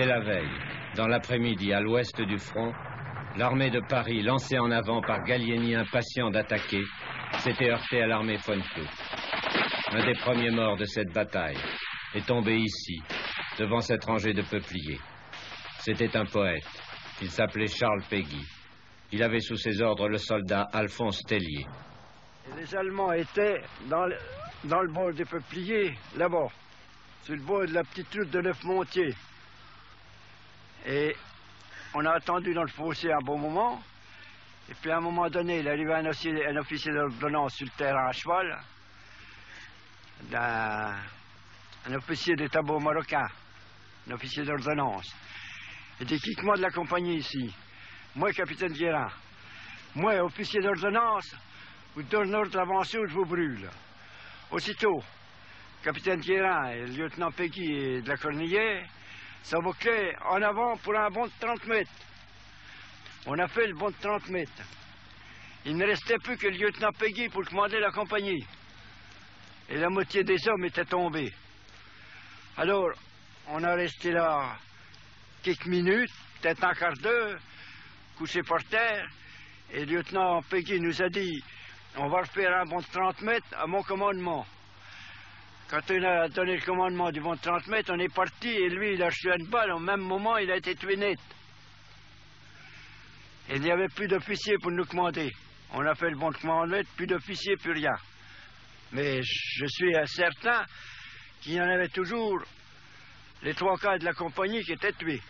Dès la veille, dans l'après-midi, à l'ouest du front, l'armée de Paris, lancée en avant par Gallieni impatient d'attaquer, s'était heurtée à l'armée von Kluck. Un des premiers morts de cette bataille est tombé ici, devant cette rangée de peupliers. C'était un poète. Il s'appelait Charles Péguy. Il avait sous ses ordres le soldat Alphonse Tellier. Et les Allemands étaient dans le bord des peupliers, là-bas, sur le bord de la petite route de Neufmontier. Et on a attendu dans le fossé un bon moment. Et puis à un moment donné, il est arrivé un officier d'ordonnance sur le terrain à cheval, un officier des tableaux marocains, un officier d'ordonnance. Il dit, quitte-moi de la compagnie ici. Moi, capitaine Guérin. Moi, officier d'ordonnance, vous donne l'ordre d'avancer ou je vous brûle. Aussitôt, capitaine Guérin et le lieutenant Péguy et de la Cornillière s'embouclaient en avant pour un bond de 30 mètres. On a fait le bond de 30 mètres. Il ne restait plus que le lieutenant Péguy pour commander la compagnie. Et la moitié des hommes étaient tombés. Alors, on a resté là quelques minutes, peut-être un quart d'heure, couché par terre, et le lieutenant Péguy nous a dit, on va refaire un bond de 30 mètres à mon commandement. Quand on a donné le commandement du bond de 30 mètres, on est parti, et lui, il a reçu une balle, au même moment, il a été tué net. Et il n'y avait plus d'officiers pour nous commander. On a fait le bond de 30 mètres, plus d'officiers, plus rien. Mais je suis certain qu'il y en avait toujours les 3/4 de la compagnie qui étaient tués.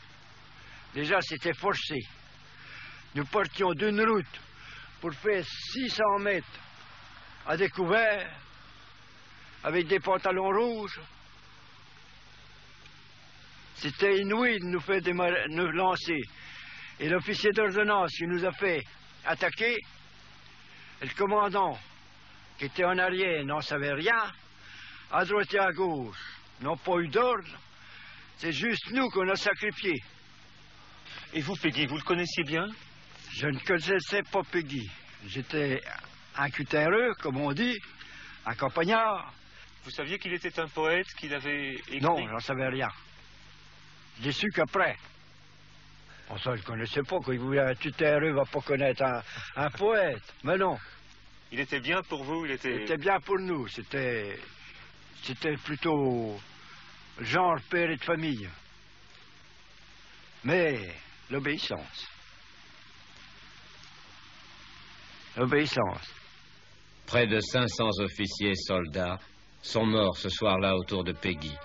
Déjà, c'était forcé. Nous partions d'une route pour faire 600 mètres à découvert, avec des pantalons rouges. C'était inouï de nous lancer. Et l'officier d'ordonnance qui nous a fait attaquer, et le commandant qui était en arrière n'en savait rien, à droite et à gauche, n'ont pas eu d'ordre. C'est juste nous qu'on a sacrifiés. Et vous, Péguy, vous le connaissiez bien? Je ne connaissais pas Péguy. J'étais un cutéreux, comme on dit, un campagnard. Vous saviez qu'il était un poète, qu'il avait écrit? Non, j'en savais rien. Je l'ai su qu'après. Bon, ça, je ne connaissais pas. Quand il voulait un cutéreux, il ne va pas connaître un poète. Mais non. Il était bien pour vous? Il était bien pour nous. C'était plutôt genre père et de famille. Mais l'obéissance. L'obéissance. Près de 500 officiers et soldats sont morts ce soir-là autour de Péguy,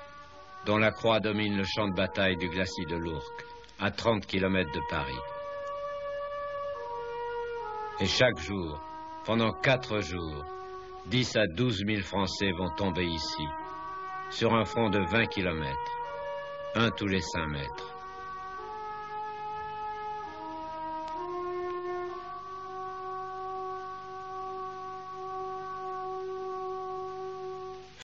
dont la croix domine le champ de bataille du glacis de l'Ourcq, à 30 km de Paris. Et chaque jour, pendant 4 jours, 10 à 12 000 Français vont tomber ici, sur un front de 20 km, un tous les 5 mètres.